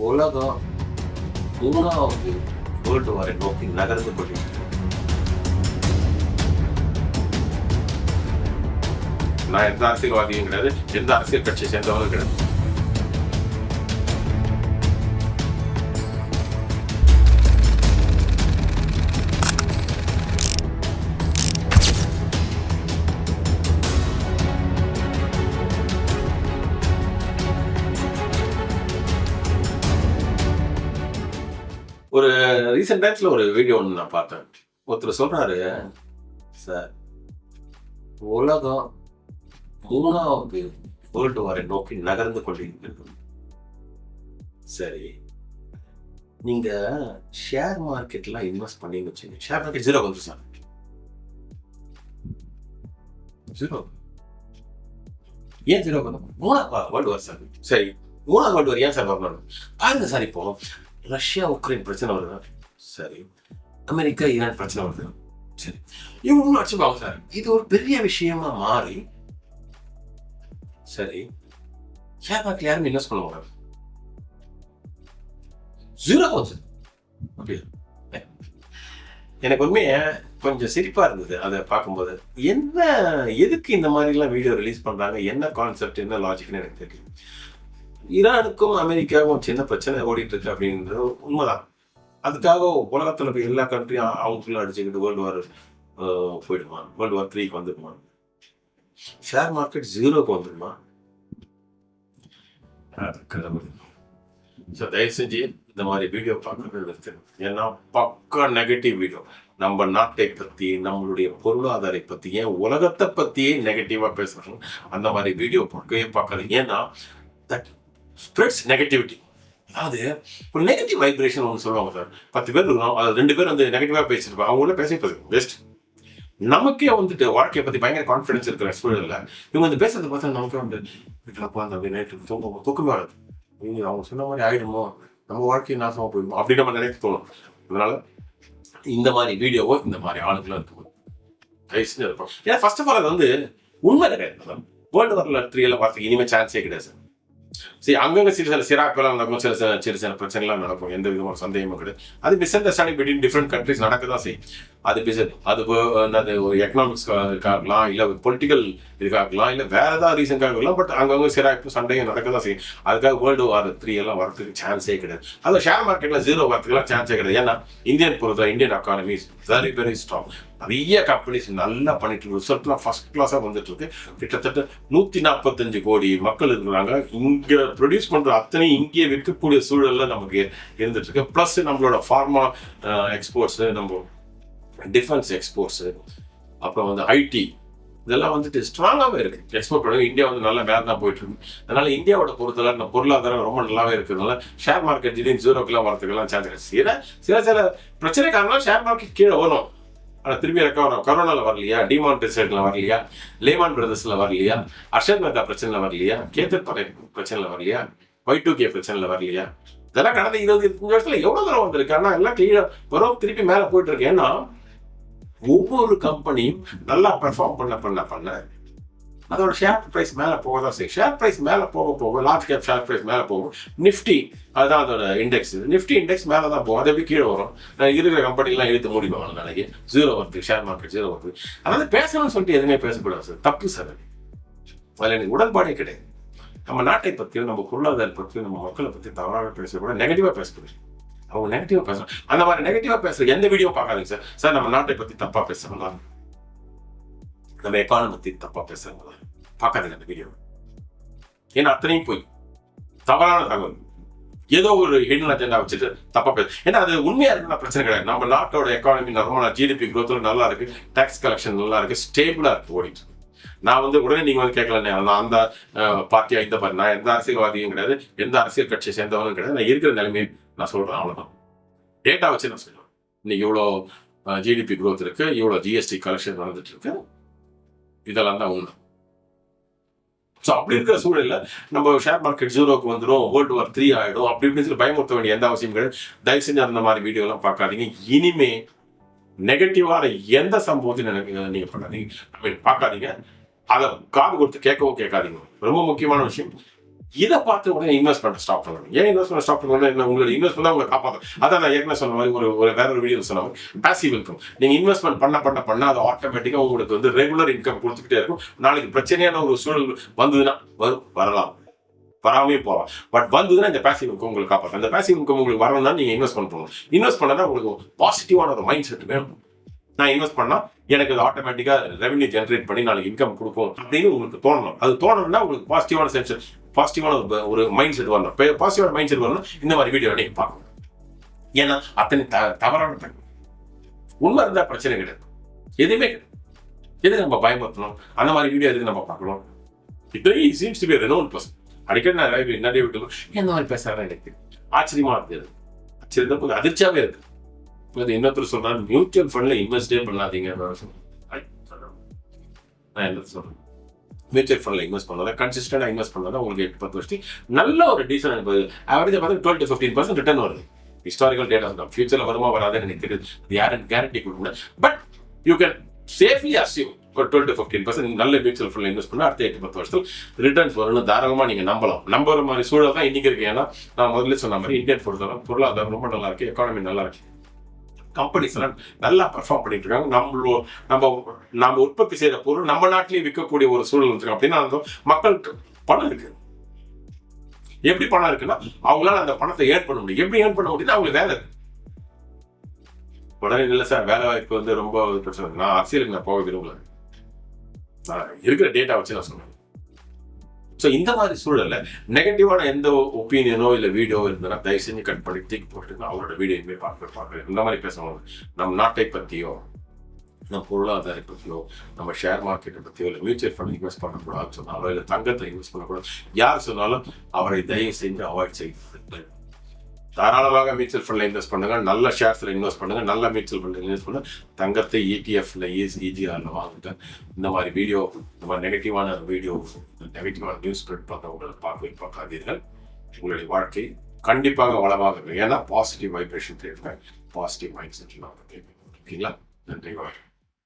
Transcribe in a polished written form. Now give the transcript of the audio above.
உலகம் 3வது வேர்ல்டு வாரை நோக்கி நகர்ந்து கொண்டிருக்கிறது. நான் எந்த அரசியல்வாதியும் கிடையாது, எந்த அரசியல் கட்சியை சேர்ந்தவங்களும் கிடையாது. ஒரு ரீசெண்ட் டைம்ஸ்ல ஒரு வீடியோ ஒன்று நான் பார்த்தேன். ஒருத்தர் சொல்றாரு, சார் உலகம் 3வது வேர்ல்டு வாரை நோக்கி நகர்ந்து கொண்டிருக்கிறது. சரி, நீங்க ஷேர் மார்க்கெட்லாம் இன்வெஸ்ட் பண்ணீங்கன்னு வச்சுங்க, ஷேர் மார்க்கெட் ஜீரோ வந்து சார், ஜீரோ. ஏன் ஜீரோ வரும்? 3வது வேர்ல்டு வார் சார். சரி, 3வது வேர்ல்டு வார் ஏன் சார் வரணும்? பாருங்க சார், இப்போ ரஷ்யா உக்ரைன் பிரச்சனை வருது, சரி, அமெரிக்கா ஈரான் பிரச்சனை வருது, சரி, இவங்க வச்சுப்பாங்க சார். இது ஒரு பெரிய விஷயமா மாறி, சரி, ஷேர் மார்க்கெட் யாரும் இன்வெஸ்ட் பண்ணுவாங்க, ஜீரோ வந்து அப்படியே. எனக்கு உண்மையே கொஞ்சம் சிரிப்பா இருந்தது அதை பார்க்கும்போது. என்ன, எதுக்கு இந்த மாதிரிலாம் வீடியோ ரிலீஸ் பண்றாங்க, என்ன கான்செப்ட், என்ன லாஜிக்னு எனக்கு தெரியும். ஈரானுக்கும் அமெரிக்காவுக்கும் சின்ன பிரச்சனை ஓடிட்டு இருக்கு அப்படின்றது உண்மைதான். அதுக்காக உலகத்துல போய் எல்லா கண்ட்ரியும் அவங்களுக்குள்ள அடிச்சுக்கிட்டு வேர்ல்டு வார் போயிடுமா, வேர்ல்டு வார் 3க்கு வந்துடுமா, ஷேர் மார்க்கெட் ஜீரோக்கு வந்துடுமா? தயவு செஞ்சு இந்த மாதிரி வீடியோ பார்க்கறது நிறுத்தணும். ஏன்னா பக்கா நெகட்டிவ் வீடியோ. நம்ம நாட்டை பத்தி, நம்மளுடைய பொருளாதார பத்தி, ஏன் உலகத்தை பத்தியே நெகட்டிவா பேசுறாங்க. அந்த மாதிரி வீடியோ பார்க்காதீங்க. ஏன்னா தட் ஸ்ப்ரெட்ஸ் நெகட்டிவிட்டி. அதாவது ஒரு நெகட்டிவ் வைப்ரேஷன் ஒன்று சொல்லுவாங்க சார். 10 பேர் இருக்கணும், அது 2 பேர் வந்து நெகட்டிவா பேசியிருப்பாங்க, அவங்க கூட பேசிட்டு பெஸ்ட். நமக்கே வந்துட்டு வாழ்க்கையை பத்தி பயங்கர கான்ஃபிடன்ஸ் இருக்கிற சூழல்ல இவங்க வந்து பேசுறதை பார்த்தா நமக்கே வந்து வீட்டில் உட்காந்து அப்படி நைட்டு தூக்கமே வராது. அவங்க சொன்ன மாதிரி ஆயிடுமோ, நம்ம வாழ்க்கையை நாசமா போயிடுமோ அப்படின்னு நம்ம நினைக்க தோணும். அதனால இந்த மாதிரி வீடியோவோ இந்த மாதிரி ஆளுங்களும் இருக்கும், தயவு செஞ்சு இருப்போம். ஏன்னா ஃபர்ஸ்ட் ஆஃப் ஆல் அது வந்து உண்மை கிடையாது. வேர்ல்டு வார் 3 வார்த்தைக்கு இனிமேல் சான்ஸே கிடையாது சார். சரி, அங்கங்க சில சிராக்கெல்லாம் நடக்கும், சில பிரச்சனைலாம் நடக்கும், எந்த விதமான சந்தேகமும் கிடையாது. அது miss understanding between different countries நடக்க தான் செய்யும். அது ஒரு எக்கனாமிக்ஸ்க்காக இருக்கலாம், இல்லை பொலிட்டிக்கல் இதுக்காக இருக்கலாம், இல்லை வேற ஏதாவது ரீசன்காக இருக்கலாம். பட் அங்கங்க சிராக்கு சண்டையும் நடக்க தான் செய்யும். அதுக்காக வேர்ல்டு வார் 3 எல்லாம் வரதுக்கு சான்ஸே கிடையாது. அது ஷேர் மார்க்கெட்ல ஜீரோ வரதுக்குலாம் சான்ஸே கிடையாது. ஏன்னா Indian economy is very very strong. நிறைய கம்பெனிஸ் நல்லா பண்ணிட்டு இருக்கு, ரிசல்ட்லாம் ஃபர்ஸ்ட் கிளாஸா வந்துட்டு இருக்கு. கிட்டத்தட்ட 145 கோடி மக்கள் இருக்கிறாங்க. இங்க ப்ரொடியூஸ் பண்ற அத்தனை இங்கே விற்கக்கூடிய சூழல்ல நமக்கு இருந்துட்டு இருக்கு. பிளஸ் நம்மளோட ஃபார்மா எக்ஸ்போர்ட்ஸ், நம்ம டிஃபென்ஸ் எக்ஸ்போர்ட்ஸ், அப்புறம் வந்து ஐடி, இதெல்லாம் வந்துட்டு ஸ்ட்ராங்காகவே இருக்கு. எக்ஸ்போர்ட் பண்ணி இந்தியா வந்து நல்லா மேலே தான் போயிட்டு இருக்கு. அதனால இந்தியாவோட பொறுத்தவரை பொருளாதாரம் ரொம்ப நல்லாவே இருக்கிறதுனால ஷேர் மார்க்கெட் திடீர்னு ஜீரோக்கெல்லாம் வரதுக்கெல்லாம் சான்ஸ். சில பிரச்சனை காரணம் ஷேர் மார்க்கெட் கீழே வரும், ஆனால் திரும்பி ரெக்கவர். கரோனாவில் வரலையா, டிமானிட்டைசேஷன்ல வரலையா, லேமான் பிரதர்ஸ்ல வரலையா, அர்ஷத் மேத்தா பிரச்சனைல வரலையா, கேத்தர் படை பிரச்சனைல வரலையா, Y2K பிரச்சனைல வரலையா, இதெல்லாம் கடந்த 20-25 வருஷத்துல எவ்வளவு தூரம் வந்திருக்கு. ஆனால் எல்லாம் கீழே வரும், திருப்பி மேலே போயிட்டு இருக்கு. ஏன்னா ஒவ்வொரு கம்பெனியும் நல்லா பெர்ஃபார்ம் பண்ண அதோட ஷேர் பிரைஸ் மேலே போக தான் செய்யும். ஷேர் பிரைஸ் மேலே போக லார்ஜ் கேப் ஷேர் பிரைஸ் மேலே போகும். நிஃப்டி அதுதான் அதோட இண்டெக்ஸ். நிஃப்டி இண்டெக்ஸ் மேலே தான் போகும். அது எப்படி கீழே வரும்? இருக்கிற கம்பெனிலாம் எடுத்து முடிப்பாங்க நாளைக்கு. ஜீரோ வருது, ஷேர் மார்க்கெட் ஜீரோ வருது. அதாவது பேசணும்னு சொல்லிட்டு எதுவுமே பேசக்கூடாது சார், தப்பு சார். அதில் எனக்கு உடன்பாடே கிடையாது. நம்ம நாட்டை பற்றியும், நம்ம பொருளாதாரத்தை பற்றியும், நம்ம மக்களை பற்றி தவறாக பேசக்கூடாது, நெகட்டிவாக பேசக்கூடாது. அவங்க நெகட்டிவாக பேசுறோம். அந்த மாதிரி நெகட்டிவாக பேசுற எந்த வீடியோ பார்க்காதீங்க சார். சார் நம்ம நாட்டை பற்றி தப்பாக பேசுறாங்களா, நம்ம எக்கானமி பற்றி தப்பாக பேசுறாங்களா, பார்க்காதீங்க அந்த வீடியோ. ஏன்னா அத்தனையும் போய் தவறான தகவல், ஏதோ ஒரு ஹிடன் அஜெண்டா வச்சுட்டு தப்பா பேச. ஏன்னா அது உண்மையா இருக்குன்னா பிரச்சனை கிடையாது. நம்ம நாட்டோட எக்கானமி நார்மலா, ஜிடிபி growth நல்லா இருக்கு, டாக்ஸ் கலெக்ஷன் நல்லா இருக்கு, ஸ்டேபிளா இருக்கு, ஓடிட்டு. நான் வந்து உடனே நீங்க வந்து கேட்கல, நான் அந்த பார்ட்டியா இந்த பார்ட்டி, நான் எந்த அரசியல்வாதியும் கிடையாது, எந்த அரசியல் கட்சியை சேர்ந்தவனும் கிடையாது. நான் இருக்கிற நிலைமையை நான் சொல்றேன், அவ்வளவுதான். டேட்டா வச்சு நான் சொல்லுவேன். இன்னைக்கு இவ்வளோ ஜிடிபி growth இருக்கு, இவ்வளோ ஜிஎஸ்டி கலெக்ஷன் நடந்துட்டு இருக்கு, இதெல்லாம் தான் உண்மை. ஸோ அப்படி இருக்கிற சூழலில் நம்ம ஷேர் மார்க்கெட் ஜீரோக்கு வந்துடும், வேர்ல்டு வார் 3 ஆகிடும், அப்படி இப்படின்னு சொல்லி பயமுறுத்த வேண்டிய எந்த அவசியம் கிடையாது. தயவு செஞ்சு அந்த மாதிரி வீடியோலாம் பார்க்காதீங்க. இனிமே நெகட்டிவான எந்த சம்பவத்தையும் நீங்க பண்ணாதீங்க, பார்க்காதீங்க. அதை காது கொடுத்து கேட்கவும் கேட்காதீங்க. ரொம்ப முக்கியமான விஷயம், இதை பார்த்து உடனே இன்வெஸ்ட்மெண்ட் ஸ்டாப் பண்ணணும். ஏன் இன்வெஸ்ட்மெண்ட் ஸ்டாப் பண்ணணும்? உங்களோட இன்வெஸ்ட்மெண்ட் தான் உங்களை காப்பாற்றும். அதான் நான் ஏற்கனவே சொன்ன மாதிரி வேற ஒரு வீடியோ சொன்ன மாதிரி பாசிவ் இன்கம். நீங்க இன்வெஸ்ட்மெண்ட் பண்ண அது ஆட்டோமேட்டிக்கா உங்களுக்கு வந்து ரெகுலர் இன்கம் கொடுத்துக்கிட்டே இருக்கும். நாளைக்கு பிரச்சனையான ஒரு சூழல் வந்ததுன்னா வரலாம், வராமே போகலாம். பட் வந்ததுன்னா இந்த பாசிவ் இன்கம் உங்களுக்கு காப்பாற்றும். அந்த பாசிவ் இன்கம் உங்களுக்கு வரணும்னா நீங்க இன்வெஸ்ட்மெண்ட் பண்ணணும். இன்வெஸ்ட் பண்ணா உங்களுக்கு பாசிட்டிவான ஒரு மைண்ட் செட் வேணும். நான் இன்வெஸ்ட் பண்ணா எனக்கு அது ஆட்டோமேட்டிக்கா ரெவன்யூ ஜென்ரேட் பண்ணி நாளைக்கு இன்கம் கொடுக்கும் அப்படின்னு உங்களுக்கு தோணணும். அது தோணணும்னா உங்களுக்கு பாசிட்டிவான ஒரு மைண்ட் செட் வரணும். பாசிட்டிவான மைண்ட் செட் வரணும். இந்த மாதிரி வீடியோ நீங்க பார்க்கணும். ஏன்னா அத்தனை தவறான தகவல். உண்மை இருந்தா பிரச்சனை கிடையாது, எதுவுமே கிடையாது. எதுக்கு நம்ம பயன்படுத்தணும்? அந்த மாதிரி வீடியோ எதுக்கு நம்ம பார்க்கணும்? It really seems to be renown person. அடிக்கடி நான் நிறைய வீடியோ எந்த மாதிரி பேசுறாங்க எனக்கு ஆச்சரியமா இருக்குது. ஆச்சரியத்தை கொஞ்சம் அதிர்ச்சியாவே இருக்கு. இன்னொருத்தர் சொல்றாரு மியூச்சுவல் ஃபண்ட்ல இன்வெஸ்டே பண்ணாதீங்க. நான் என்ன சொல்றேன், மியூச்சுவல் ஃபண்ட்ல இன்வெஸ்ட் பண்ணாதான் கன்சிஸ்டன்டா இன்வெஸ்ட் பண்ணாதான் உங்களுக்கு 8-10 வருஷத்துக்கு நல்ல ஒரு டீசன்ட் ஆவரேஜா பார்த்தா 12 to 15% ரிட்டர்ன் வருது. ஹிஸ்டாரிக்கல் டேட்டா தான். ஃபியூச்சர்ல வருமா வராதுன்னு எனக்கு தெரியுது, அது யாரும் கேரண்டி கொடுக்க முடியாது. But you can safely assume ஒரு 12 to 15% நல்ல மியூச்சுவல் ஃபண்ட்ல இன்வெஸ்ட் பண்ணா அடுத்த 8-10 வருஷத்துல ரிட்டர்ன்ஸ் வரும்னு தாராளமா நீங்க நம்புற மாதிரி சூழல் தான் இன்னைக்கு இருக்கு. ஏன்னா நான் முதல்ல சொன்ன மாதிரி இந்தியன் பொருளாதாரம் ரொம்ப நல்லா இருக்கு, எக்கானமி நல்லா இருக்கு, கம்பெனிஸ் எல்லாம் நல்லா பெர்ஃபார்ம் பண்ணிட்டு இருக்காங்க. நம்ம உற்பத்தி செய்யற பொருள் நம்ம நாட்டிலேயே விற்கக்கூடிய ஒரு சூழல் இருக்கு. அப்படின்னா மக்களுக்கு பணம் இருக்கு. எப்படி பணம் இருக்குன்னா அவங்களால அந்த பணத்தை ஏர்ன் பண்ண முடியும். எப்படி ஏர்ன் பண்ண முடியும்னா அவங்களுக்கு வேலை இருக்கு. உடனே இல்லை சார் வேலை வாய்ப்பு வந்து ரொம்ப பிரச்சனை. நான் அரசியலுக்கு நான் போக விரும்பல, இருக்கிற டேட்டா வச்சு நான் சொன்னேன். ஸோ இந்த மாதிரி சூழல்ல நெகட்டிவான எந்த ஒப்பீனியனோ இல்லை வீடியோ இருந்ததுன்னா தயவு செஞ்சு கட் பண்ணி தூக்கி போட்டுங்க. அவரோட வீடியோ இனிமேல் பார்க்க இந்த மாதிரி பேசணும். நம்ம நாட்டை பற்றியோ நம்ம பொருளாதார பற்றியோ நம்ம ஷேர் மார்க்கெட்டை பற்றியோ இல்லை மியூச்சுவல் ஃபண்ட் இன்வெஸ்ட் பண்ணக்கூடாதுன்னு சொன்னாலோ இல்லை தங்கத்தை இன்வெஸ்ட் பண்ணக்கூடாது யார் சொன்னாலும் அவரை தயவு செஞ்சு அவாய்ட் செய்யுது. தாராளமாக மியூச்சுவல் ஃபண்ட்ல இன்வெஸ்ட் பண்ணுங்க, நல்ல ஷேர்ஸ்ல இன்வெஸ்ட் பண்ணுங்க, நல்ல மியூச்சுவல் ஃபண்ட்ல இன்வெஸ்ட் பண்ணுங்க. தங்கத்தை ETF-ல EGR-ல வாங்குங்க. இந்த மாதிரி வீடியோ, இந்த மாதிரி நெகட்டிவான வீடியோ, நெகட்டிவான நியூஸ் ஸ்ப்ரெட் பண்ணுறவங்களை பார்க்காதீர்கள். உங்களுடைய வாழ்க்கை கண்டிப்பாக வளமாக இருக்கும். ஏன்னா பாசிட்டிவ் வைப்ரேஷன் தேவை, பாசிட்டிவ் மைண்ட் செட் ஓகேங்களா? நன்றி.